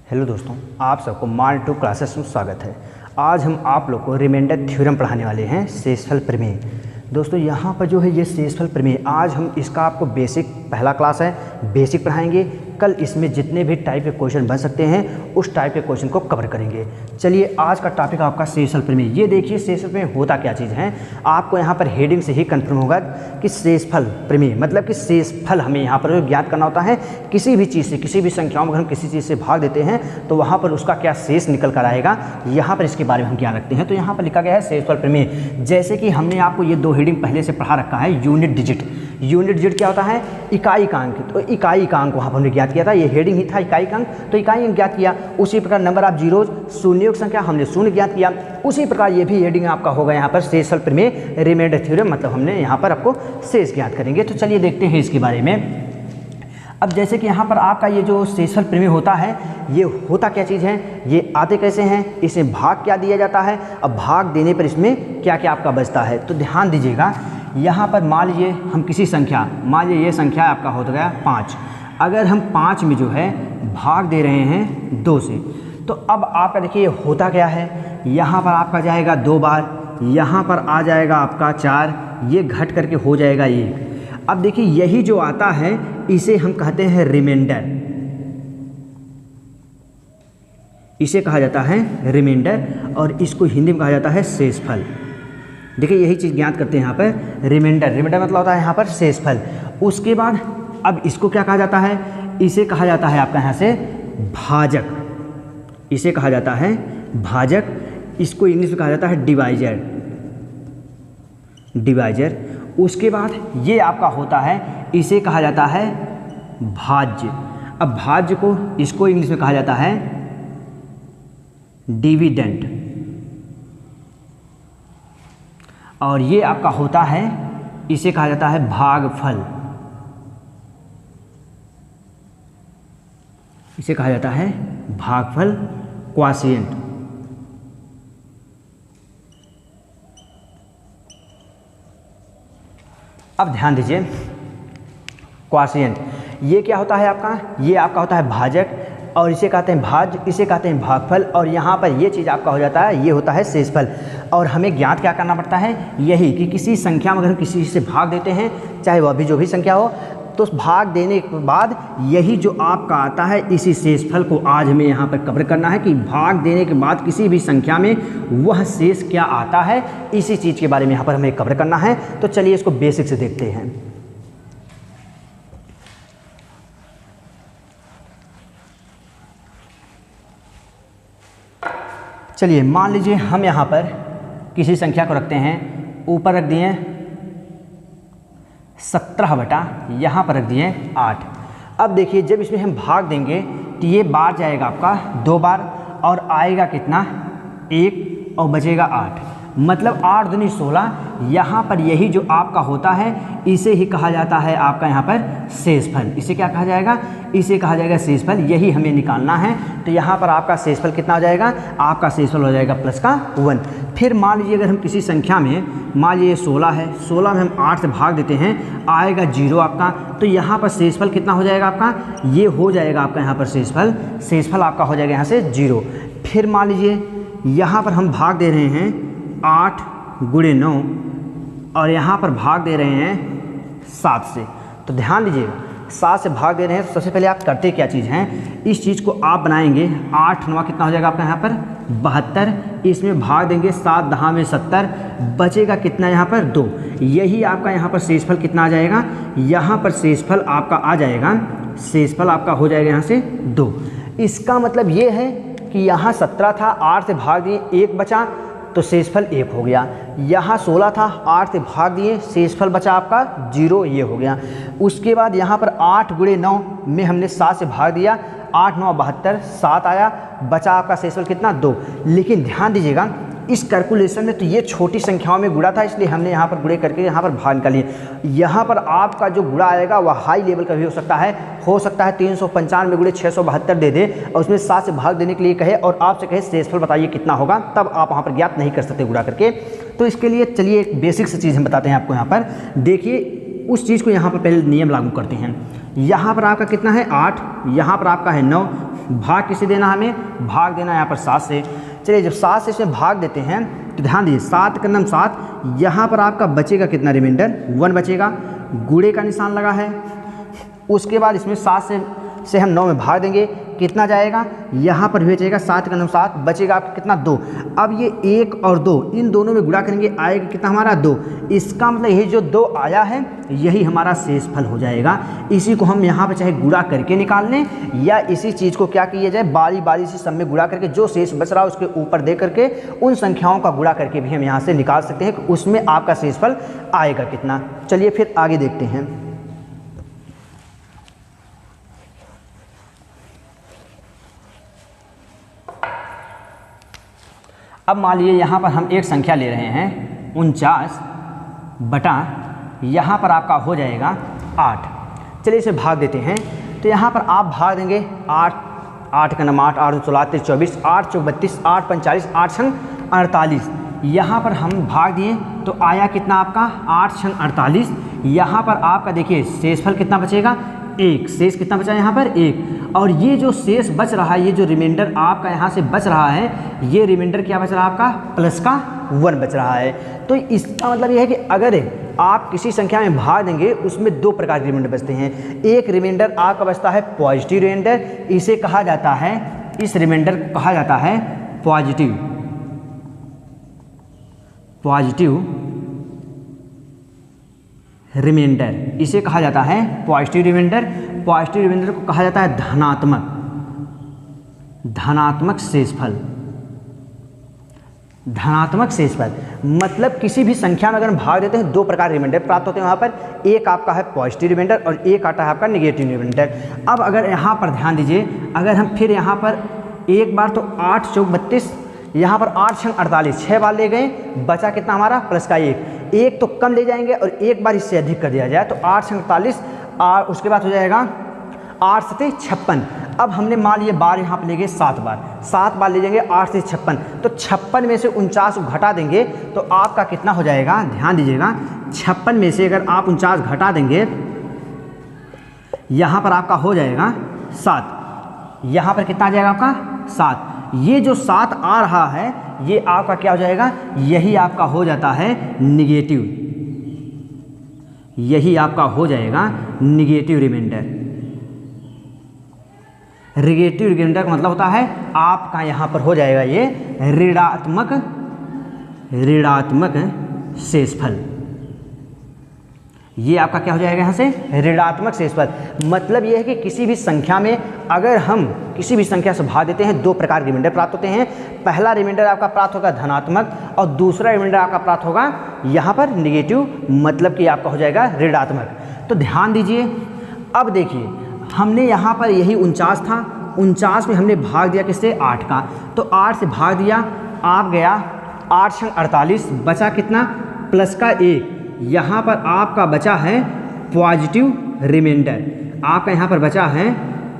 Hello दोस्तों, आप सबको माल टू क्लासेस में स्वागत है। आज हम आप लोग को रिमाइंडर थ्योरम पढ़ाने वाले हैं, शेषफल प्रमेय। दोस्तों यहाँ पर जो है ये शेषफल प्रमेय, आज हम इसका आपको बेसिक पहला क्लास है, बेसिक पढ़ाएंगे। कल इसमें जितने भी टाइप के क्वेश्चन बन सकते हैं उस टाइप के क्वेश्चन को कवर करेंगे। चलिए, आज का टॉपिक आपका शेषफल प्रमेय। ये देखिए शेषफल प्रमेय होता क्या चीज़ है, आपको यहाँ पर हेडिंग से ही कंफर्म होगा कि शेषफल प्रमेय मतलब कि शेषफल हमें यहाँ पर ज्ञात करना होता है। किसी भी चीज़ से, किसी भी संख्याओं में अगर हम किसी चीज़ से भाग देते हैं तो वहाँ पर उसका क्या शेष निकल कर आएगा, यहाँ पर इसके बारे में हम ज्ञान रखते हैं। तो यहाँ पर लिखा गया है शेषफल प्रमेय। जैसे कि हमने आपको ये दो हेडिंग पहले से पढ़ा रखा है, यूनिट डिजिट। यूनिट डिजिट क्या होता है? इकाई अंक। तो इकाई अंक वहाँ पर हमने ज्ञात किया था, ये हेडिंग ही था इकाई अंक, तो इकाई अंक ज्ञात किया। उसी प्रकार नंबर ऑफ जीरोज, शून्यों की संख्या, हमने शून्य ज्ञात किया। उसी प्रकार ये भी हेडिंग आपका होगा यहाँ पर शेषफल प्रमेय, रिमाइंडर थ्योरम, मतलब हमने यहाँ पर आपको शेष ज्ञात करेंगे। तो चलिए देखते हैं इसके बारे में। अब जैसे कि यहाँ पर आपका ये जो शेषफल प्रमेय होता है, ये होता क्या चीज़ है, ये आते कैसे हैं, इसमें भाग क्या दिया जाता है, अब भाग देने पर इसमें क्या क्या आपका बचता है। तो ध्यान दीजिएगा, यहाँ पर मान लीजिए हम किसी संख्या, मान लीजिए ये संख्या आपका हो गया 5। अगर हम 5 में जो है भाग दे रहे हैं 2 से, तो अब आपका देखिए होता क्या है, यहाँ पर आपका जाएगा 2 बार, यहाँ पर आ जाएगा आपका 4, ये घट करके हो जाएगा 1। अब देखिए यही जो आता है इसे हम कहते हैं रिमाइंडर, इसे कहा जाता है रिमाइंडर, और इसको हिंदी में कहा जाता है शेषफल। देखिए यही चीज़ ज्ञात करते हैं यहाँ पर, रिमाइंडर। रिमाइंडर मतलब होता है यहाँ पर शेषफल। उसके बाद अब इसको क्या कहा जाता है, इसे कहा जाता है आपका यहाँ से भाजक, इसे कहा जाता है भाजक। इसको इंग्लिश में कहा जाता है डिवाइजर, डिवाइजर। उसके बाद ये आपका होता है, इसे कहा जाता है भाज्य। अब भाज्य को, इसको इंग्लिश में कहा जाता है डिविडेंड, और ये आपका होता है, इसे कहा जाता है भागफल, इसे कहा जाता है भागफल, क्वोशिएंट। अब ध्यान दीजिए, क्वोशिएंट ये क्या होता है आपका, ये आपका होता है भाजक, और इसे कहते हैं भाज्य, इसे कहते हैं भागफल, और यहाँ पर ये चीज़ आपका हो जाता है, ये होता है शेषफल। और हमें ज्ञात क्या करना पड़ता है, यही कि किसी संख्या में अगर हम किसी से भाग देते हैं, चाहे वह भी जो भी संख्या हो, तो भाग देने के बाद यही जो आपका आता है, इसी शेषफल को आज हमें यहाँ पर कवर करना है कि भाग देने के बाद किसी भी संख्या में वह शेष क्या आता है, इसी चीज़ के बारे में यहाँ पर हमें कवर करना है। तो चलिए इसको बेसिक से देखते हैं। चलिए मान लीजिए हम यहाँ पर किसी संख्या को रखते हैं, ऊपर रख दिए 17 बटा, यहाँ पर रख दिए 8। अब देखिए जब इसमें हम भाग देंगे तो ये बार जाएगा आपका 2 बार, और आएगा कितना 1, और बचेगा 8, मतलब 8 दूनी 16। यहाँ पर यही जो आपका होता है, इसे ही कहा जाता है आपका यहाँ पर शेषफल। इसे क्या कहा जाएगा, इसे कहा जाएगा शेषफल। यही हमें निकालना है। तो यहाँ पर आपका शेषफल कितना हो जाएगा, आपका शेषफल हो जाएगा प्लस का 1। फिर मान लीजिए अगर हम किसी संख्या में, मान लीजिए 16 है, 16 में हम 8 से भाग देते हैं, आएगा 0 आपका। तो यहाँ पर शेषफल कितना हो जाएगा आपका, ये हो जाएगा आपका यहाँ पर शेषफल, शेषफल आपका हो जाएगा यहाँ से 0। फिर मान लीजिए यहाँ पर हम भाग दे रहे हैं 8 गुणे 9, और यहाँ पर भाग दे रहे हैं 7 से। तो ध्यान दीजिएगा, 7 से भाग दे रहे हैं, तो सबसे पहले आप करते क्या चीज़ हैं, इस चीज़ को आप बनाएंगे। 8 9 कितना हो जाएगा आपका यहाँ पर 72, इसमें भाग देंगे 7 10 में 70, बचेगा कितना यहाँ पर 2। यही आपका यहाँ पर शेषफल कितना आ जाएगा, यहाँ पर शेषफल आपका आ जाएगा, शेषफल आपका हो जाएगा यहाँ से 2। इसका मतलब ये है कि यहाँ 17 था, 8 से भाग दिए 1 बचा, तो शेषफल 1 हो गया। यहाँ 16 था, 8 से भाग दिए, शेषफल बचा आपका 0, ये हो गया। उसके बाद यहाँ पर 8 गुणे 9 में हमने 7 से भाग दिया, 8 9 72, 7 आया, बचा आपका शेषफल कितना 2। लेकिन ध्यान दीजिएगा इस कैलकुलेशन में तो ये छोटी संख्याओं में गुणा था, इसलिए हमने यहाँ पर गुणे करके यहाँ पर भाग निकालिए। यहाँ पर आपका जो गुणा आएगा वह हाई लेवल का भी हो सकता है 395 गुणे 672 दे दे, और उसमें 7 से भाग देने के लिए कहे और आपसे कहे शेषफल बताइए कितना होगा, तब आप वहाँ पर ज्ञात नहीं कर सकते गुणा करके। तो इसके लिए चलिए एक बेसिक सी चीज़ हम बताते हैं आपको। यहाँ पर देखिए उस चीज़ को यहाँ पर पहले नियम लागू करते हैं। यहाँ पर आपका कितना है 8, यहाँ पर आपका है 9, भाग किसे देना हमें, भाग देना यहाँ पर 7 से। चलिए जब 7 से इसमें भाग देते हैं तो ध्यान दीजिए 7 का नाम 7, यहाँ पर आपका बचेगा कितना रिमाइंडर 1 बचेगा, गुणे का निशान लगा है। उसके बाद इसमें 7 से हम 9 में भाग देंगे, कितना जाएगा, यहाँ पर भी बचेगा 7 का नाम 7, बचेगा आपका कितना 2। अब ये 1 और 2 इन दोनों में गुणा करेंगे, आएगा कितना हमारा 2। इसका मतलब यही जो 2 आया है यही हमारा शेषफल हो जाएगा। इसी को हम यहाँ पे चाहे गुणा करके निकाल लें या इसी चीज़ को क्या किया जाए, बारी बारी से सब में गुणा करके जो शेष बच रहा है उसके ऊपर दे करके उन संख्याओं का गुणा करके भी हम यहाँ से निकाल सकते हैं कि उसमें आपका शेषफल आएगा कितना। चलिए फिर आगे देखते हैं। अब मान लीजिए यहाँ पर हम एक संख्या ले रहे हैं 49 बटा यहाँ पर आपका हो जाएगा 8। चलिए इसे भाग देते हैं। तो यहाँ पर आप भाग देंगे 8 का नाम 8, 8 16 24, 8 चौक 32, 8 45, 8 छंग 48। यहाँ पर हम भाग दिए तो आया कितना आपका 8 छंग 48। यहाँ पर आपका देखिए शेषफल कितना बचेगा 1, शेष कितना बचा यहाँ पर 1। और ये जो शेष बच रहा है, ये जो रिमाइंडर आपका यहाँ से बच रहा है, ये रिमाइंडर क्या बच रहा है आपका प्लस का 1 बच रहा है। तो इसका मतलब ये है कि अगर आप किसी संख्या में भाग देंगे उसमें 2 प्रकार के रिमाइंडर बचते हैं। एक रिमाइंडर आपका बचता है पॉजिटिव रिमाइंडर, इसे कहा जाता है, इस रिमाइंडर को कहा जाता है पॉजिटिव रिमाइंडर, इसे कहा जाता है पॉजिटिव रिमाइंडर। पॉजिटिव रिमाइंडर को कहा जाता है धनात्मक शेषफल। धनात्मक शेषफल मतलब किसी भी संख्या में अगर हम भाग देते हैं 2 प्रकार रिमाइंडर प्राप्त होते हैं वहाँ पर, एक आपका है पॉजिटिव रिमाइंडर और एक आता है आपका नेगेटिव रिमाइंडर। अब अगर यहाँ पर ध्यान दीजिए, अगर हम फिर यहाँ पर एक बार तो 8 चौक 32, यहाँ पर 8 छंग 48, 6 बार ले गए, बचा कितना हमारा प्लस का 1 तो कम ले जाएंगे और एक बार इससे अधिक कर दिया जाए तो 8 छंग 48, उसके बाद हो जाएगा 8 सते 56। अब हमने मान लिए बार यहाँ पर ले गए 7 बार ले जाएंगे 8 से 56, तो 56 में से 49 घटा देंगे तो आपका कितना हो जाएगा, ध्यान दीजिएगा 56 में से अगर आप 49 घटा देंगे यहाँ पर आपका हो जाएगा 7, यहाँ पर कितना आ जाएगा आपका 7। ये जो 7 आ रहा है ये आपका क्या हो जाएगा, यही आपका हो जाता है निगेटिव, यही आपका हो जाएगा निगेटिव रिमाइंडर। निगेटिव रिमाइंडर का मतलब होता है आपका यहाँ पर हो जाएगा ये ऋणात्मक शेषफल। ये आपका क्या हो जाएगा यहाँ से ऋणात्मक शेषफल। मतलब ये है कि किसी भी संख्या में अगर हम किसी भी संख्या से भाग देते हैं 2 प्रकार के रिमाइंडर प्राप्त होते हैं। पहला रिमाइंडर आपका प्राप्त होगा धनात्मक और दूसरा रिमाइंडर आपका प्राप्त होगा यहाँ पर निगेटिव, मतलब कि आपका हो जाएगा ऋणात्मक। तो ध्यान दीजिए, अब देखिए हमने यहाँ पर यही 49 था, 49 में हमने भाग दिया किससे 8 का, तो 8 से भाग दिया, आप गया 8 छंग 48, बचा कितना प्लस का 1। यहाँ पर आपका बचा है पॉजिटिव रिमाइंडर, आपका यहाँ पर बचा है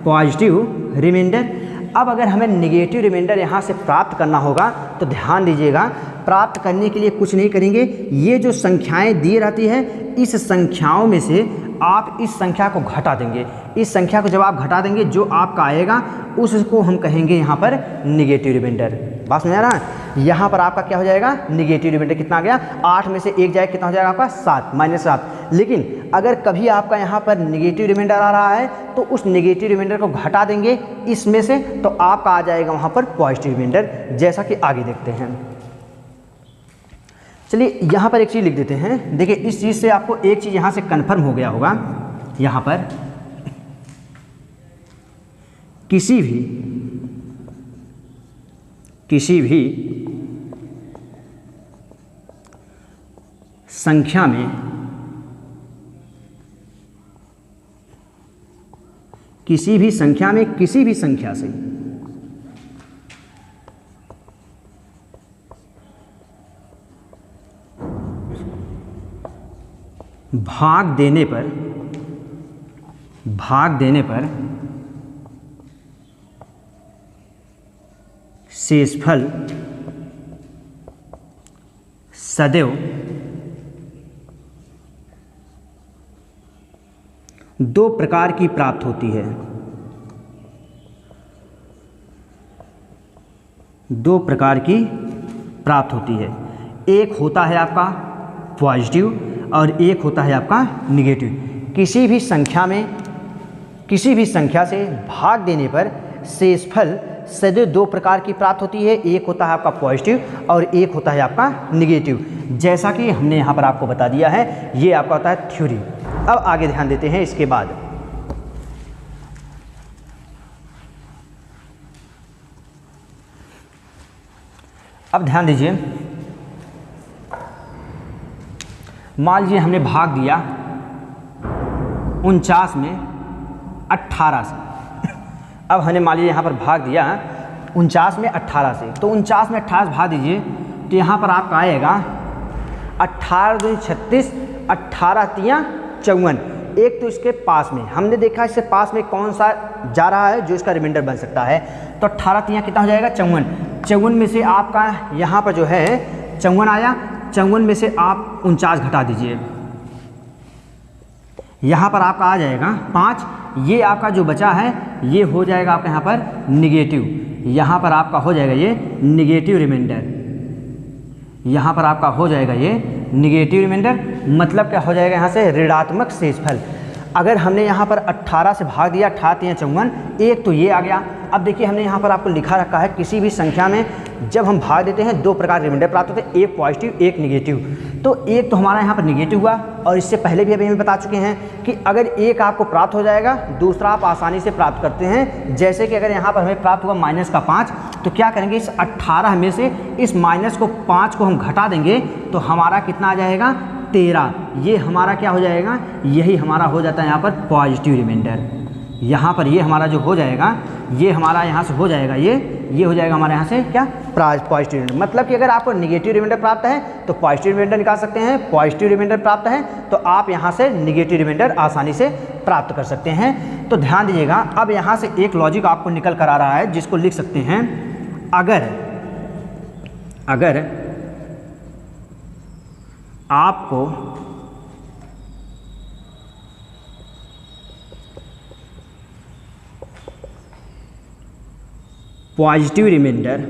पॉजिटिव रिमाइंडर। अब अगर हमें नेगेटिव रिमाइंडर यहाँ से प्राप्त करना होगा तो ध्यान दीजिएगा, प्राप्त करने के लिए कुछ नहीं करेंगे, ये जो संख्याएं दी रहती है इस संख्याओं में से आप इस संख्या को घटा देंगे। इस संख्या को जब आप घटा देंगे जो आपका आएगा उसको हम कहेंगे यहाँ पर नेगेटिव रिमाइंडर। बात समझ आ रहा है, यहाँ पर आपका क्या हो जाएगा नेगेटिव रिमाइंडर। कितना आ गया, 8 में से 1 जाए कितना हो जाएगा आपका 7, -7। लेकिन अगर कभी आपका यहाँ पर नेगेटिव रिमाइंडर आ रहा है तो उस नेगेटिव रिमाइंडर को घटा देंगे इसमें से, तो आपका आ जाएगा वहाँ पर पॉजिटिव रिमाइंडर, जैसा कि आगे देखते हैं। चलिए यहाँ पर एक चीज़ लिख देते हैं। देखिए इस चीज़ से आपको एक चीज़ यहाँ से कन्फर्म हो गया होगा, यहाँ पर किसी भी संख्या में किसी भी संख्या से भाग देने पर शेषफल सदैव दो प्रकार की प्राप्त होती है। दो प्रकार की प्राप्त होती है। एक होता है आपका पॉजिटिव और एक होता है आपका निगेटिव। किसी भी संख्या से भाग देने पर शेषफल सदैव दो प्रकार की प्राप्त होती है। एक होता है आपका पॉजिटिव और एक होता है आपका निगेटिव, जैसा कि हमने यहाँ पर आपको बता दिया है। ये आपका होता है थ्योरी। अब आगे ध्यान देते हैं इसके बाद। अब ध्यान दीजिए, मान लीजिए हमने भाग दिया 49 में 18 से। अब हमने मान लीजिए यहाँ पर भाग दिया 49 में 18 से, तो 49 में 18 भाग दीजिए तो यहाँ पर आपका आएगा 18 दूनी 36, 18 तियाँ 54। एक तो इसके पास में हमने देखा, इससे पास में कौन सा जा रहा है जो इसका रिमाइंडर बन सकता है, तो 18 तियाँ कितना हो जाएगा 54। 54 में से आपका यहाँ पर जो है 54 आया, 54 में से आप 49 घटा दीजिए, यहाँ पर आपका आ जाएगा 5। ये आपका जो बचा है ये हो जाएगा आपका यहाँ पर निगेटिव, यहाँ पर आपका हो जाएगा ये निगेटिव रिमाइंडर, यहाँ पर आपका हो जाएगा ये निगेटिव रिमाइंडर। मतलब क्या हो जाएगा यहाँ से ऋणात्मक शेषफल। अगर हमने यहाँ पर 18 से भाग दिया 18 तियाँ 54, एक तो ये आ गया। अब देखिए हमने यहाँ पर आपको लिखा रखा है किसी भी संख्या में जब हम भाग देते हैं दो प्रकार के रिमाइंडर प्राप्त होते हैं, एक पॉजिटिव एक निगेटिव। तो एक तो हमारा यहाँ पर निगेटिव हुआ, और इससे पहले भी अभी हम बता चुके हैं कि अगर एक आपको प्राप्त हो जाएगा दूसरा आप आसानी से प्राप्त करते हैं। जैसे कि अगर यहाँ पर हमें प्राप्त हुआ -5, तो क्या करेंगे इस 18 में से इस -5 को हम घटा देंगे तो हमारा कितना आ जाएगा 13। ये हमारा क्या हो जाएगा, यही हमारा हो जाता है यहाँ पर पॉजिटिव रिमाइंडर। यहाँ पर ये हमारा जो हो जाएगा ये हमारा यहाँ से हो जाएगा ये हो जाएगा हमारे यहाँ से क्या पॉजिटिव रिमाइंडर। मतलब कि अगर आपको निगेटिव रिमाइंडर प्राप्त है तो पॉजिटिव रिमाइंडर निकाल सकते हैं, पॉजिटिव रिमाइंडर प्राप्त है तो आप यहाँ से निगेटिव रिमाइंडर आसानी से prapत कर सकते हैं। तो ध्यान दीजिएगा, अब यहाँ से एक लॉजिक आपको निकल कर आ रहा है जिसको लिख सकते हैं, अगर आपको पॉजिटिव रिमाइंडर,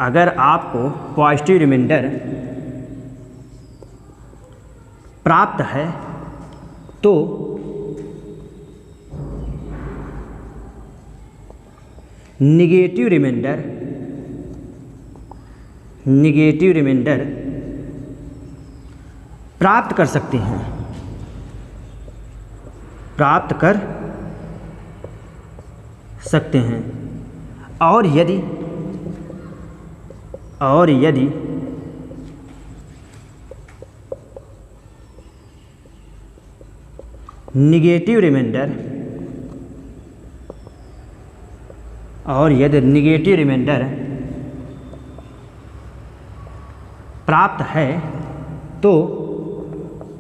अगर आपको पॉजिटिव रिमाइंडर प्राप्त है तो निगेटिव रिमाइंडर प्राप्त कर सकते हैं, प्राप्त कर सकते हैं। और यदि निगेटिव रिमाइंडर प्राप्त है तो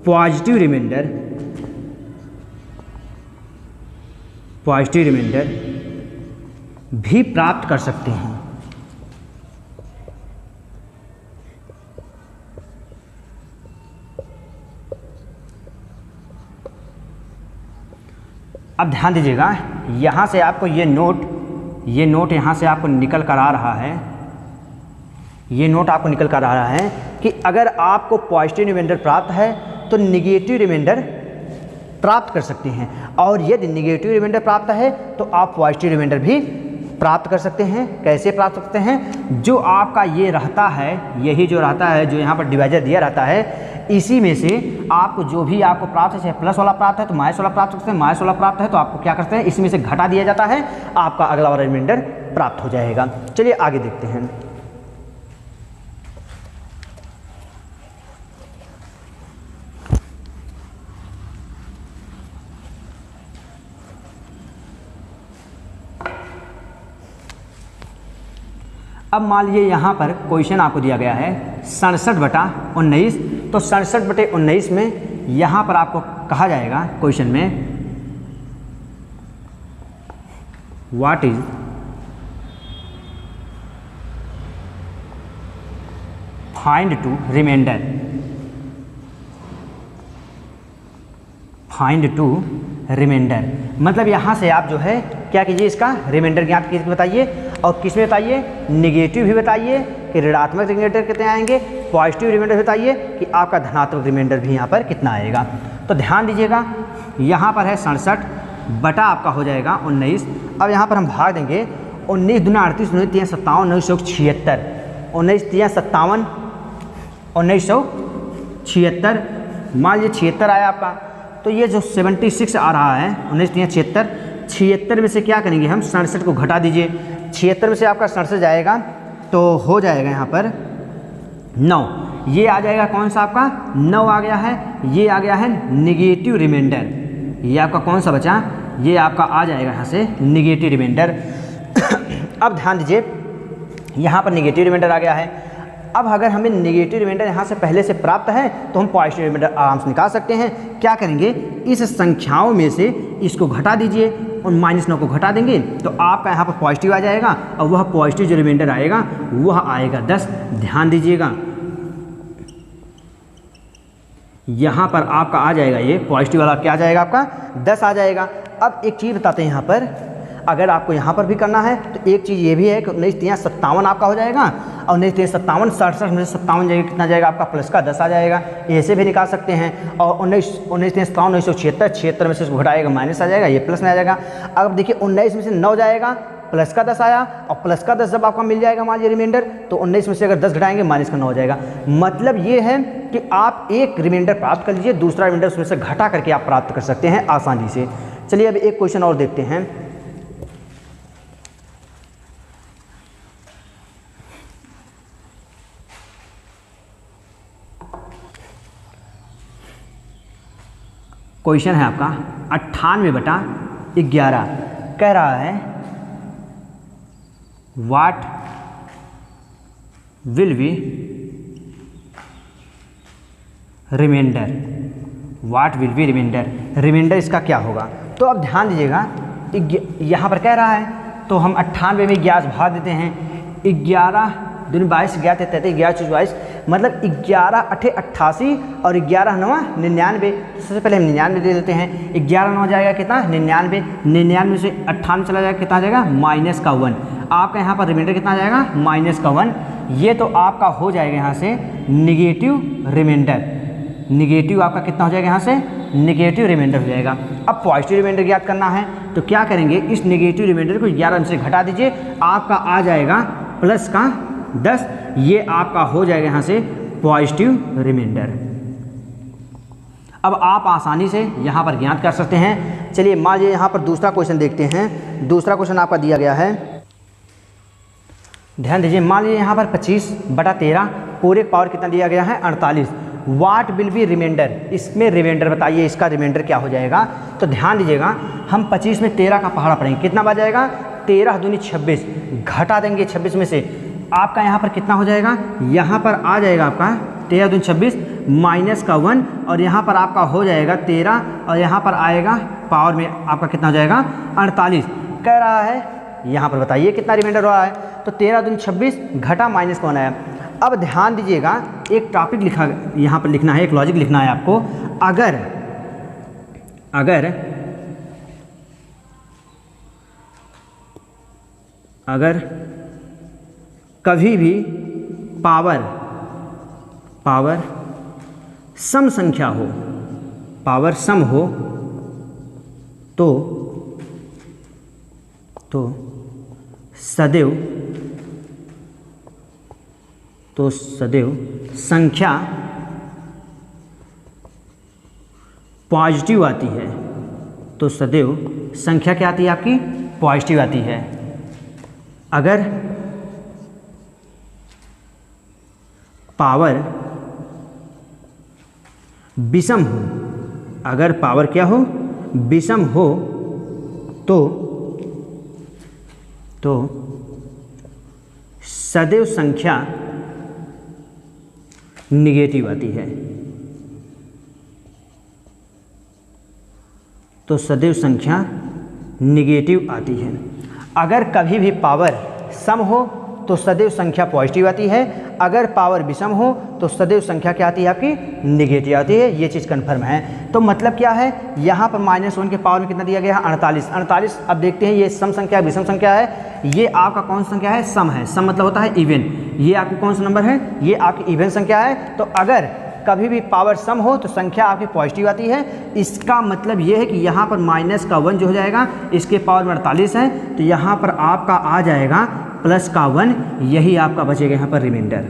पॉजिटिव रिमाइंडर भी प्राप्त कर सकते हैं। अब ध्यान दीजिएगा, यहाँ से आपको ये नोट यहाँ से आपको निकल कर आ रहा है, ये नोट आपको निकल कर आ रहा है कि अगर आपको पॉजिटिव रिमाइंडर प्राप्त है तो निगेटिव रिमाइंडर प्राप्त कर सकते हैं, और यदि निगेटिव रिमाइंडर प्राप्त है तो आप पॉजिटिव रिमाइंडर भी प्राप्त कर सकते हैं। कैसे प्राप्त कर सकते हैं, जो आपका ये रहता है, यही जो रहता है, जो यहाँ पर डिवाइजर दिया रहता है, इसी में से आपको जो भी आपको प्राप्त है, चाहे प्लस वाला प्राप्त है तो माइनस वाला प्राप्त कर सकते हैं, माइनस वाला प्राप्त है तो आपको क्या करते हैं, इसमें से घटा दिया जाता है, आपका अगला वाला रिमाइंडर प्राप्त हो जाएगा। चलिए आगे देखते हैं। अब मान लीजिए यहाँ पर क्वेश्चन आपको दिया गया है 67/19, तो 67/19 में यहाँ पर आपको कहा जाएगा क्वेश्चन में what is find find to remainder, मतलब यहाँ से आप जो है क्या कीजिए, इसका रिमाइंडर ज्ञात कीजिए बताइए, और किस में बताइए, निगेटिव भी बताइए कि ऋणात्मक रिमाइंडर कितने आएंगे, पॉजिटिव रिमाइंडर बताइए कि आपका धनात्मक रिमाइंडर भी यहाँ पर कितना आएगा। तो ध्यान दीजिएगा, यहाँ पर है 67 बटा आपका हो जाएगा 19। अब यहाँ पर हम भाग देंगे 19 दूना 38, 19 3 57, 1976, 19 3 57, 1976, मान लीजिए 76 आया आपका, तो ये जो 76 आ रहा है 19 3 76, 76 में से क्या करेंगे हम, 67 को घटा दीजिए, 76 में से आपका 67 जाएगा तो हो जाएगा यहाँ पर 9, ये आ जाएगा कौन सा आपका 9 आ गया है, ये आ गया है निगेटिव रिमाइंडर, ये आपका कौन सा बचा, ये आपका आ जाएगा यहाँ से निगेटिव रिमाइंडर। अब ध्यान दीजिए, यहाँ पर निगेटिव रिमाइंडर आ गया है। अब अगर हमें निगेटिव रिमाइंडर यहाँ से पहले से प्राप्त है तो हम पॉजिटिव रिमाइंडर आराम से निकाल सकते हैं। क्या करेंगे, इस संख्याओं में से इसको घटा दीजिए और -9 को घटा देंगे तो आपका यहाँ पर पॉजिटिव आ जाएगा, और वह पॉजिटिव जो रिमाइंडर आएगा वह आएगा 10। ध्यान दीजिएगा, यहाँ पर आपका आ जाएगा, ये पॉजिटिव वाला क्या आ जाएगा, आपका 10 आ जाएगा। अब एक चीज़ बताते हैं यहाँ पर, अगर आपको यहाँ पर भी करना है तो एक चीज़ ये भी है कि 19 3 57 आपका हो जाएगा, और 19 3 57, 67 में से 57 जाएगा, कितना जाएगा आपका प्लस का 10 आ जाएगा, ऐसे भी निकाल सकते हैं। और 19 3 57, 1976, 76 में से इसको घटाएगा माइनस आ जाएगा, ये प्लस में आ जाएगा। अब देखिए 19 में से 9 जाएगा, प्लस का 10 आया, और प्लस का 10 जब आपका मिल जाएगा मान लीजिए रिमाइंडर, तो 19 में से अगर 10 घटाएंगे माइनस का 9 हो जाएगा। मतलब ये है कि आप एक रिमाइंडर प्राप्त कर लीजिए, दूसरा रिमाइंडर उसमें से घटा करके आप प्राप्त कर सकते हैं आसानी से। चलिए अब एक क्वेश्चन और देखते हैं। क्वेश्चन है आपका 98 बटा 11, कह रहा है what will be remainder, what will be remainder, remainder इसका क्या होगा। तो अब ध्यान दीजिएगा, यहाँ पर कह रहा है तो हम 98 में 11 भाग देते हैं, 11 दूनी 22, 11 33, 11 24, मतलब 11 8 88 और 11 9 99। सबसे पहले हम 99 दे देते हैं, 11 9 जाएगा कितना 99, 99 से 98 चला जाएगा, कितना आ जाएगा -1। आपका यहाँ पर रिमाइंडर कितना आ जाएगा -1। ये तो आपका हो जाएगा यहाँ से निगेटिव रिमाइंडर, निगेटिव आपका कितना हो जाएगा यहाँ से निगेटिव रिमाइंडर हो जाएगा। अब पॉजिटिव रिमाइंडर ज्ञात करना है तो क्या करेंगे, इस निगेटिव रिमाइंडर को 11 में से घटा दीजिए, आपका आ जाएगा प्लस का 10, ये आपका हो जाएगा यहाँ से पॉजिटिव रिमाइंडर। अब आप आसानी से यहाँ पर ज्ञात कर सकते हैं। चलिए मान लीजिए यहाँ पर दूसरा क्वेश्चन देखते हैं। दूसरा क्वेश्चन आपका दिया गया है, ध्यान दीजिए, मान लीजिए यहाँ पर 25 बटा 13 पूरे पावर कितना दिया गया है 48। व्हाट विल बी रिमाइंडर, इसमें रिमाइंडर बताइए, इसका रिमाइंडर क्या हो जाएगा। तो ध्यान दीजिएगा, हम 25 में 13 का पहाड़ा पढ़ेंगे, कितना बच जाएगा 13 दूनी 26, घटा देंगे 26 में से, आपका यहाँ पर कितना हो जाएगा, यहाँ पर आ जाएगा आपका 13 दूनी 26 -1, और यहाँ पर आपका हो जाएगा 13, और यहाँ पर आएगा पावर में आपका कितना हो जाएगा 48। कह रहा है यहाँ पर बताइए कितना रिमाइंडर हो रहा है। तो 13 दूनी 26 घटा -1 आया। अब ध्यान दीजिएगा, एक टॉपिक लिखा यहाँ पर लिखना है, एक लॉजिक लिखना है आपको। अगर कभी भी पावर सम संख्या हो, पावर सम हो तो सदैव संख्या पॉजिटिव आती है, तो सदैव संख्या क्या आती है आपकी पॉजिटिव आती है। अगर पावर विषम हो, अगर पावर क्या हो विषम हो तो सदैव संख्या निगेटिव आती है, तो सदैव संख्या निगेटिव आती है। अगर कभी भी पावर सम हो तो सदैव संख्या पॉजिटिव आती है, अगर पावर विषम हो तो तो सदैव संख्या क्या आती है आपकी, निगेटिव आती है। ये चीज़ कन्फर्म है। तो मतलब क्या है, यहाँ पर -1 के पावर में कितना दिया गया है, 48। 48 अब देखते हैं ये सम संख्या है विषम संख्या है, ये आपका कौन सा संख्या है, सम है। सम मतलब होता है इवन। ये आपकी कौन सा नंबर है, ये आपकी इवन संख्या है। तो अगर कभी भी पावर सम हो तो संख्या आपकी पॉजिटिव आती है। इसका मतलब ये है कि यहाँ पर -1 जो हो जाएगा इसके पावर में 48 है, तो यहाँ पर आपका आ जाएगा +1, यही आपका बचेगा यहाँ पर रिमाइंडर।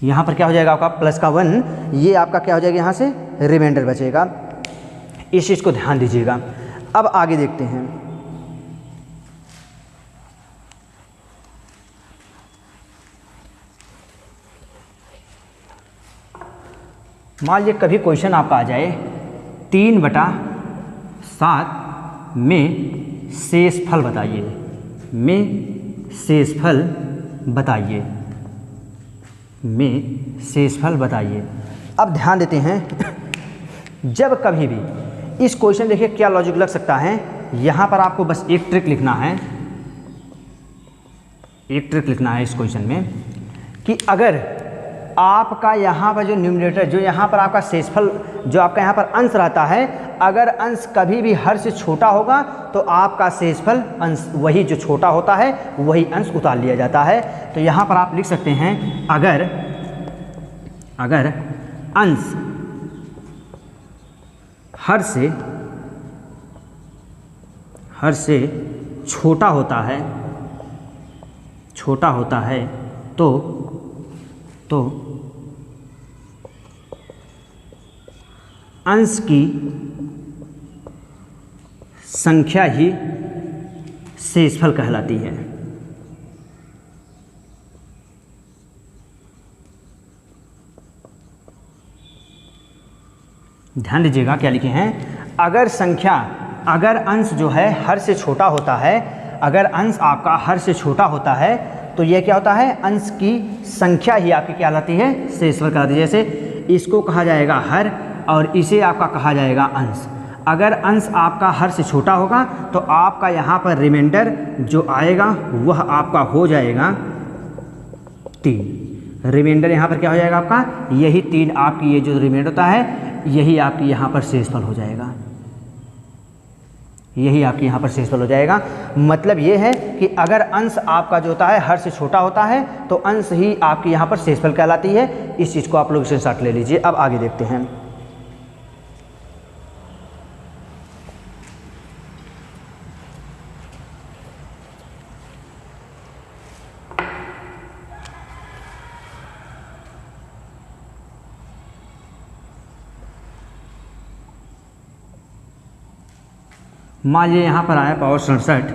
यहाँ पर क्या हो जाएगा आपका +1, ये आपका क्या हो जाएगा यहाँ से रिमाइंडर बचेगा। इस चीज़ को ध्यान दीजिएगा। अब आगे देखते हैं। मान लीजिए कभी क्वेश्चन आपका आ जाए 3/7 में शेषफल बताइए, शेषफल बताइए। अब ध्यान देते हैं, जब कभी भी इस क्वेश्चन देखिए क्या लॉजिक लग सकता है। यहाँ पर आपको बस एक ट्रिक लिखना है, इस क्वेश्चन में कि अगर आपका यहाँ पर जो न्यूमरेटर, जो यहाँ पर आपका शेषफल, जो आपका यहाँ पर अंश रहता है, अगर अंश कभी भी हर से छोटा होगा तो आपका शेषफल अंश वही जो छोटा होता है वही अंश उतार लिया जाता है। तो यहाँ पर आप लिख सकते हैं अगर अंश हर से छोटा होता है तो अंश की संख्या ही शेषफल कहलाती है। ध्यान दीजिएगा क्या लिखे हैं, अगर अंश जो है हर से छोटा होता है, अगर अंश आपका हर से छोटा होता है तो यह क्या होता है, अंश की संख्या ही आपकी क्या कहलाती है, शेषफल कहलाती है। जैसे इसको कहा जाएगा हर और इसे आपका कहा जाएगा अंश। अगर अंश आपका हर से छोटा होगा तो आपका यहाँ पर रिमाइंडर जो आएगा वह आपका हो जाएगा 3। रिमाइंडर यहाँ पर क्या हो जाएगा आपका, यही 3 आपकी ये जो रिमाइंडर होता है यही आपकी यहाँ पर शेषफल हो जाएगा, मतलब ये है कि अगर अंश आपका जो होता है हर से छोटा होता है तो अंश ही आपकी यहाँ पर शेषफल कहलाती है। इस चीज़ को आप लोग स्क्रीनशॉट ले लीजिए। अब आगे देखते हैं। मान लीजिए यहाँ पर आया पावर 67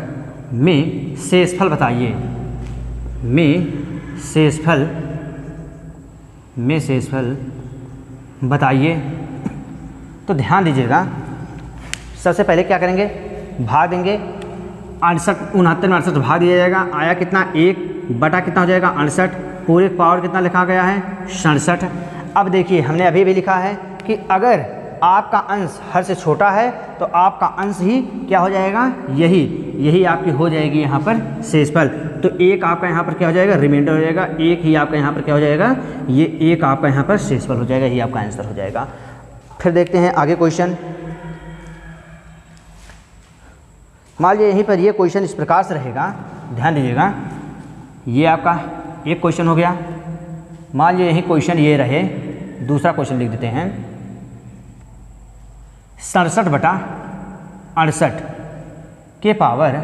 में शेषफल बताइए, तो ध्यान दीजिएगा, सबसे पहले क्या करेंगे, भाग देंगे। 69 में 68 भाग दिया जाएगा, आया कितना 1 कितना हो जाएगा 68, पूरे पावर कितना लिखा गया है 67। अब देखिए हमने अभी भी लिखा है कि अगर आपका अंश हर से छोटा है तो आपका अंश ही क्या हो जाएगा, यही आपकी हो जाएगी यहाँ पर शेषफल। तो 1 आपका यहाँ पर क्या हो जाएगा, रिमाइंडर हो जाएगा, 1 ही आपका यहाँ पर क्या हो जाएगा, ये 1 आपका यहाँ पर शेषफल हो जाएगा, यही आपका आंसर हो जाएगा। फिर देखते हैं आगे क्वेश्चन। मान लीजिए यहीं पर ये क्वेश्चन इस प्रकार से रहेगा, ध्यान दीजिएगा, ये आपका एक क्वेश्चन हो गया। मान लीजिए यही क्वेश्चन ये रहे, दूसरा क्वेश्चन लिख देते हैं 67/68 के पावर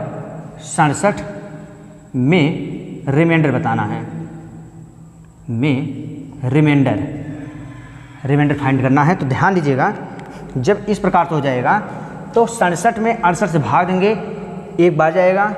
67 में रिमाइंडर बताना है, रिमाइंडर फाइंड करना है। तो ध्यान दीजिएगा, जब इस प्रकार से हो जाएगा तो 67 में 68 से भाग देंगे, 1 बार जाएगा,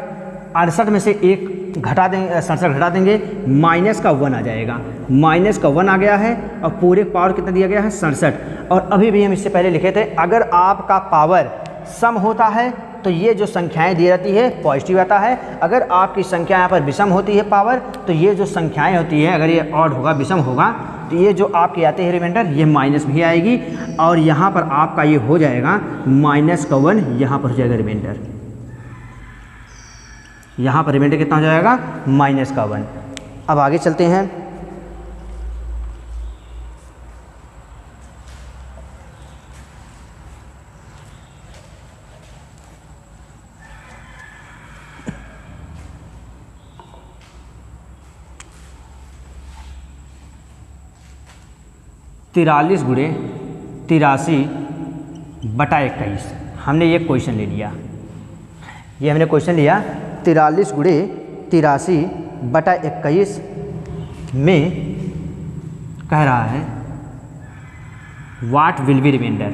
68 में से 1 घटा देंगे, 67 घटा देंगे, -1 आ जाएगा, -1 आ गया है और पूरे पावर कितना दिया गया है 67। और अभी भी हम इससे पहले लिखे थे, अगर आपका पावर सम होता है तो ये जो संख्याएं दी रहती है पॉजिटिव आता है, अगर आपकी संख्या यहाँ पर विषम होती है पावर, तो ये जो संख्याएं होती है, अगर ये ऑड होगा, विषम होगा, तो ये जो आपके आते हैं रिमाइंडर, ये माइनस भी आएगी और यहाँ पर आपका ये हो जाएगा -1, यहाँ पर हो जाएगा रिमाइंडर, यहाँ पर रिमाइंडर कितना हो जाएगा -1। अब आगे चलते हैं। तिरालीस गुणे 83/21 हमने ये क्वेश्चन ले लिया। ये हमने क्वेश्चन लिया 43 गुणे 83/21 में कह रहा है what will be remainder.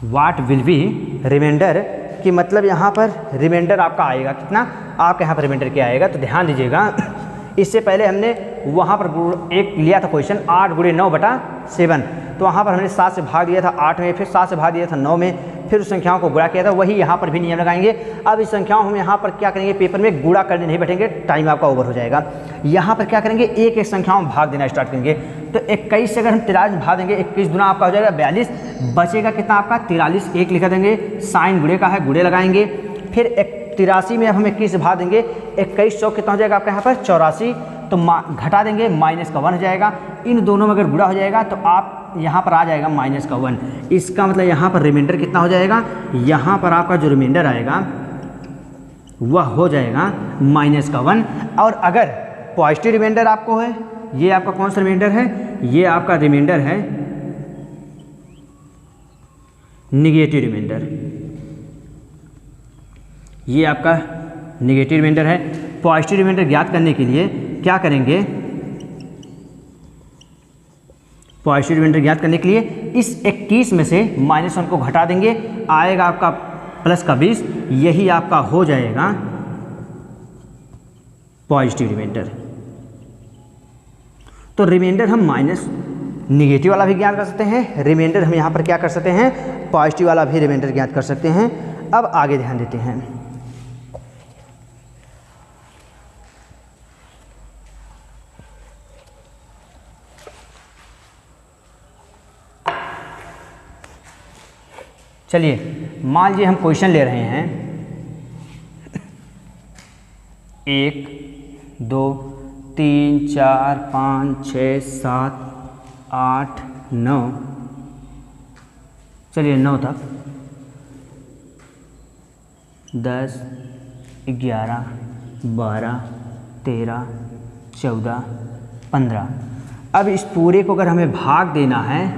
What will be remainder कि मतलब यहाँ पर रिमाइंडर आपका आएगा कितना, आपके यहाँ पर रिमाइंडर क्या आएगा। तो ध्यान दीजिएगा, इससे पहले हमने वहाँ पर एक लिया था क्वेश्चन 8 गुणे 9/7, तो वहाँ पर हमने 7 से भाग दिया था 8 में, फिर 7 से भाग दिया था 9 में, फिर उस संख्याओं को गुणा किया था। वही यहाँ पर भी नियम लगाएंगे। अब इस संख्याओं हम यहाँ पर क्या करेंगे, पेपर में गुणा करने नहीं बैठेंगे, टाइम आपका ओवर हो जाएगा। यहाँ पर क्या करेंगे, एक एक संख्याओं में भाग देना स्टार्ट करेंगे। तो 21 से अगर हम 43 में भाग देंगे, 21 गुना आपका हो जाएगा 42, बचेगा कितना आपका 43, एक लिखा देंगे, साइन गुणे का है, गुणे लगाएंगे। फिर 83 में अब हम 21 से भाग देंगे, 21 चौक कितना हो जाएगा आपका यहाँ पर 84, तो घटा देंगे, माइनस का 1 हो जाएगा। इन दोनों में अगर गुणा हो जाएगा तो आप यहाँ पर आ जाएगा माइनस का 1। इसका मतलब यहाँ पर रिमाइंडर कितना हो जाएगा, यहाँ पर आपका जो रिमाइंडर आएगा वह हो जाएगा माइनस का 1। और अगर पॉजिटिव रिमाइंडर आपको है, ये आपका कौन सा रिमाइंडर है, ये आपका रिमाइंडर है निगेटिव रिमाइंडर। ये आपका निगेटिव रिमाइंडर है। पॉजिटिव रिमाइंडर ज्ञात करने के लिए क्या करेंगे, पॉजिटिव रिमाइंडर ज्ञात करने के लिए इस 21 में से -1 को घटा देंगे, आएगा आपका प्लस का 20, यही आपका हो जाएगा पॉजिटिव रिमाइंडर। तो रिमाइंडर हम माइनस निगेटिव वाला भी ज्ञात कर सकते हैं, रिमाइंडर हम यहाँ पर क्या कर सकते हैं, पॉजिटिव वाला भी रिमाइंडर ज्ञात कर सकते हैं। अब आगे ध्यान देते हैं। चलिए मान लीजिए हम क्वेश्चन ले रहे हैं 1 2 3 4 5 6 7 8 9, चलिए 9 तक, 10 11 12 13 14 15। अब इस पूरे को अगर हमें भाग देना है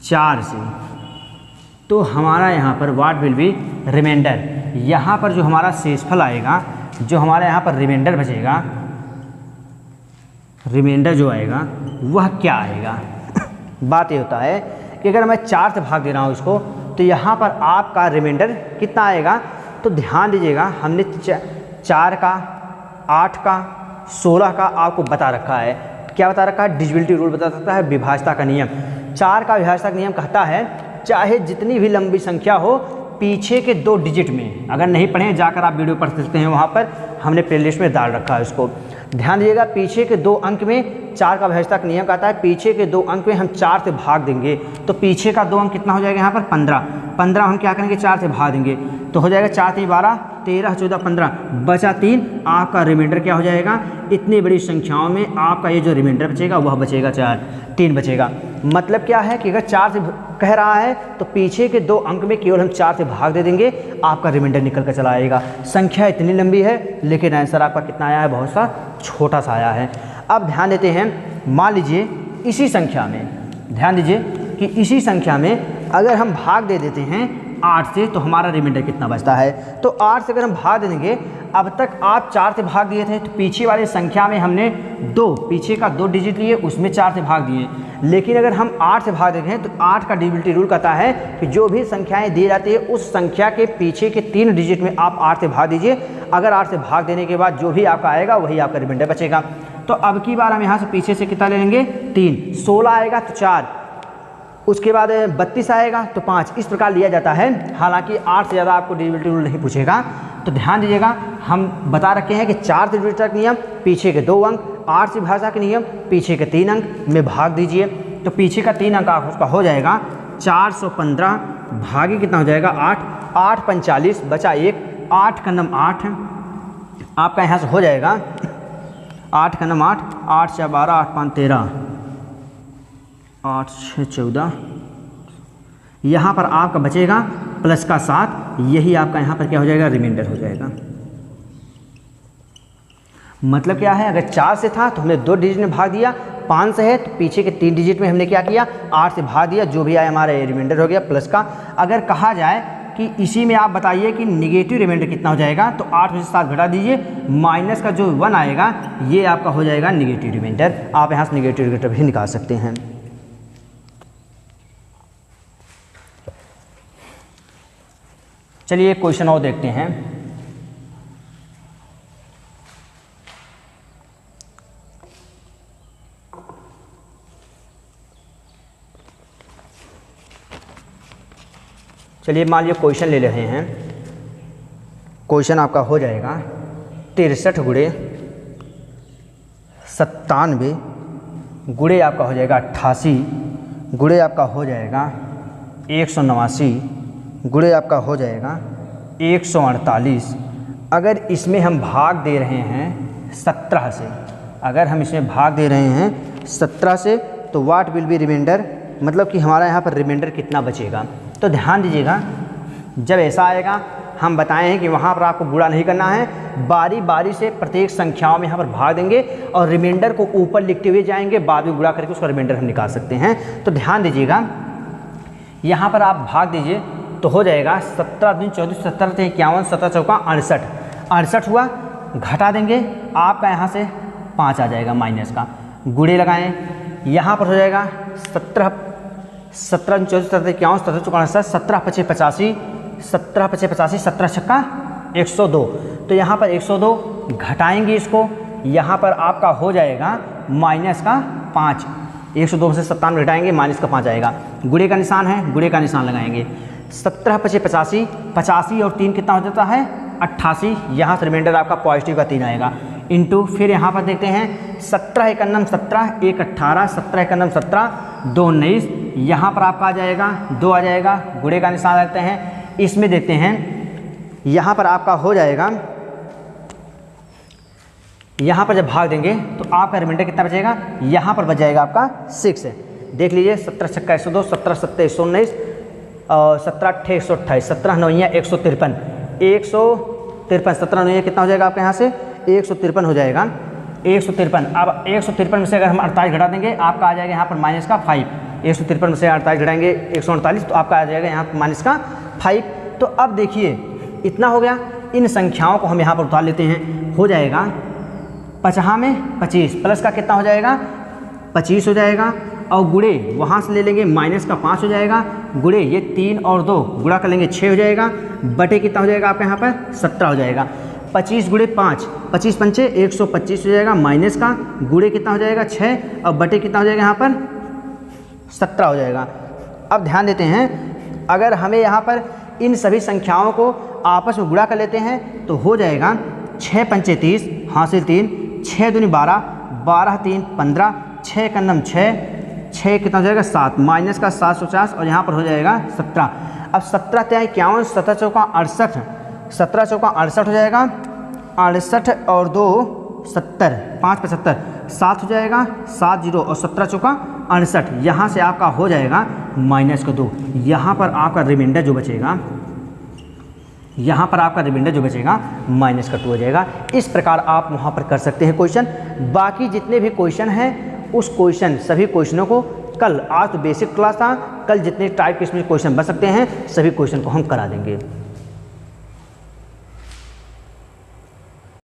4 से, तो हमारा यहाँ पर व्हाट विल बी रिमाइंडर, यहाँ पर जो हमारा शेषफल आएगा, जो हमारा यहाँ पर रिमाइंडर बचेगा, रिमाइंडर जो आएगा वह क्या आएगा। बात ये होता है कि अगर मैं 4 से भाग दे रहा हूँ इसको, तो यहाँ पर आपका रिमाइंडर कितना आएगा। तो ध्यान दीजिएगा, हमने 4 का 8 का 16 का आपको बता रखा है। क्या बता रखा है, डिविजिबिलिटी रूल बता सकता है, विभाज्यता का नियम। 4 का विभाज्यता का नियम कहता है चाहे जितनी भी लंबी संख्या हो, पीछे के 2 डिजिट में, अगर नहीं पढ़े जाकर आप वीडियो पढ़ सकते हैं, वहाँ पर हमने प्लेलिस्ट में डाल रखा है उसको। ध्यान दीजिएगा, पीछे के 2 अंक में 4 का विभाज्यता का नियम कहता है पीछे के 2 अंक में हम 4 से भाग देंगे, तो पीछे का 2 अंक कितना हो जाएगा यहाँ पर 15 हम क्या करेंगे 4 से भाग देंगे, तो हो जाएगा 4 3 12 13 14 15, बचा 3, आपका रिमाइंडर क्या हो जाएगा। इतनी बड़ी संख्याओं में आपका ये जो रिमाइंडर बचेगा वह बचेगा 3 बचेगा। मतलब क्या है कि अगर 4 से कह रहा है तो पीछे के 2 अंक में केवल हम 4 से भाग दे देंगे, आपका रिमाइंडर निकल कर चला आएगा। संख्या इतनी लंबी है लेकिन आंसर आपका कितना आया है, बहुत सा छोटा सा आया है। अब ध्यान देते हैं, मान लीजिए इसी संख्या में, ध्यान दीजिए कि इसी संख्या में अगर हम भाग दे देते हैं 8 से, तो हमारा रिमाइंडर कितना बचता है। तो 8 से अगर हम भाग दे देंगे, अब तक आप 4 से भाग दिए थे, तो पीछे वाली संख्या में हमने 2, पीछे का 2 डिजिट लिए, उसमें 4 से भाग दिए। लेकिन अगर हम 8 से भाग देंगे तो 8 का डिविजिबिलिटी रूल कहता है कि जो भी संख्याएं दी जाती है उस संख्या के पीछे के 3 डिजिट में आप 8 से भाग दीजिए। अगर 8 से भाग देने के बाद जो भी आपका आएगा वही आपका रिमाइंडर बचेगा। तो अब की बार हम यहाँ से पीछे से कितना ले लेंगे 3, 16 आएगा तो 4, उसके बाद 32 आएगा तो 5, इस प्रकार लिया जाता है। हालांकि 8 से ज़्यादा आपको डिविजिबिलिटी रूल नहीं पूछेगा। तो ध्यान दीजिएगा, हम बता रखे हैं कि 4 से डिविजिबिलिटी का नियम, पीछे के 2 अंक, 8 से विभाज्यता के नियम, पीछे के 3 अंक में भाग दीजिए। तो पीछे का 3 अंक उसका हो जाएगा 415, भागे कितना हो जाएगा 8, 8 45 बचा 1, 8 का नम 8 आपका यहाँ से हो जाएगा 8 का नम 8, 8 से 12, 8 5 13, 8 6 14, यहाँ पर आपका बचेगा प्लस का 7, यही आपका यहाँ पर क्या हो जाएगा, रिमाइंडर हो जाएगा। मतलब क्या है, अगर 4 से था तो हमने 2 डिजिट में भाग दिया, 5 से है तो पीछे के 3 डिजिट में हमने क्या किया, 8 से भाग दिया, जो भी आया हमारा रिमाइंडर हो गया प्लस का। अगर कहा जाए कि इसी में आप बताइए कि निगेटिव रिमाइंडर कितना हो जाएगा, तो 8 में से 7 घटा दीजिए, माइनस का जो 1 आएगा ये आपका हो जाएगा निगेटिव रिमाइंडर। आप यहाँ से निगेटिव रिमाइंडर भी निकाल सकते हैं। चलिए क्वेश्चन और देखते हैं। चलिए मान लीजिए क्वेश्चन ले रहे हैं। क्वेश्चन आपका हो जाएगा 63 गुणे 97 गुणे आपका हो जाएगा 88 गुणे आपका हो जाएगा 189 गुणे आपका हो जाएगा 148। अगर इसमें हम भाग दे रहे हैं 17 से, अगर हम इसमें भाग दे रहे हैं 17 से, तो व्हाट विल बी रिमाइंडर, मतलब कि हमारा यहाँ पर रिमाइंडर कितना बचेगा। तो ध्यान दीजिएगा, जब ऐसा आएगा हम बताए हैं कि वहाँ पर आपको गुणा नहीं करना है, बारी बारी से प्रत्येक संख्याओं में यहाँ पर भाग देंगे और रिमाइंडर को ऊपर लिखते हुए जाएंगे, बाद में गुणा करके उसका रिमाइंडर हम निकाल सकते हैं। तो ध्यान दीजिएगा, यहाँ पर आप भाग दीजिए तो हो जाएगा 17 दूनी 24, 17 × 51, 17 चौका 68, 68 हुआ, घटा देंगे आपका यहाँ से 5 आ जाएगा माइनस का, गुणे लगाएं, यहाँ पर हो जाएगा 17 17 × 24, 17 × 51, 17 चौका 68, 17 × 5 85, 17 × 5 85, 17 छक्का 102। तो यहाँ पर 102 घटाएंगे इसको, यहाँ पर आपका हो जाएगा माइनस का 5, 102 में से 97 घटाएंगे, माइनस का 5 आएगा, गुणे का निशान है, गुणे का निशान लगाएंगे। 17 × 5 85, 85 और 3 कितना हो जाता है 88, यहाँ से रिमाइंडर आपका पॉजिटिव का 3 आएगा, इंटू फिर यहाँ पर देखते हैं 17 × 1 17, 1 18, 17 × 1 17, 2 19, यहाँ पर आपका आ जाएगा 2 आ जाएगा, गुणे का निशान लगते हैं। इसमें देखते हैं यहाँ पर आपका हो जाएगा, यहाँ पर जब भाग देंगे तो आपका रिमाइंडर कितना बचेगा, यहाँ पर बच जाएगा आपका 6। देख लीजिए 17 छक्का 102, 17 7 119 और 17 8 128, 17 9 153, 153, 17 9 कितना हो जाएगा आपके यहाँ से 153 हो जाएगा, 153। अब 153 में से अगर हम 48 घटा देंगे आपका आ जाएगा यहाँ पर माइनस का 5, 153 में से 48 घटाएंगे 148, तो आपका आ जाएगा यहाँ पर माइनस का 5। तो अब देखिए इतना हो गया, इन संख्याओं को हम यहाँ पर उतार लेते हैं, हो जाएगा 50 में 25, प्लस का कितना हो जाएगा 25 हो जाएगा, और गुणे वहाँ से ले लेंगे माइनस का 5 हो जाएगा, गुणे ये 3 और 2 गुणा कर लेंगे 6 हो जाएगा, बटे कितना हो जाएगा आपका यहाँ पर 17 हो जाएगा, 25 गुणे 5, 25 पंचे 125 हो जाएगा, माइनस का गुणे कितना हो जाएगा 6 और बटे कितना हो जाएगा यहाँ पर 17 हो जाएगा। अब ध्यान देते हैं, अगर हमें यहाँ पर इन सभी संख्याओं को आपस में गुणा कर लेते हैं तो हो जाएगा 6 पंचे 30, हासिल 3, 6 दूनी 12, 12 3 15, 6 का नम 6, 6 कितना हो जाएगा 7, माइनस का 750 और यहाँ पर हो जाएगा 17। अब 17 × 51, 17 चौका 68, 17 चौका 68 हो जाएगा, 68 और 2 70, 5 75, 7 हो जाएगा, 7 0 और 17 चौका 68, यहाँ से आपका हो जाएगा माइनस का 2, यहाँ पर आपका रिमाइंडर जो बचेगा, यहाँ पर आपका रिमाइंडर जो बचेगा माइनस का 2 हो जाएगा। इस प्रकार आप वहाँ पर कर सकते हैं क्वेश्चन। बाकी जितने भी क्वेश्चन हैं उस क्वेश्चन सभी क्वेश्चनों को कल, आज तो बेसिक क्लास था, कल जितने टाइप के इसमें क्वेश्चन बन सकते हैं सभी क्वेश्चन को हम करा देंगे।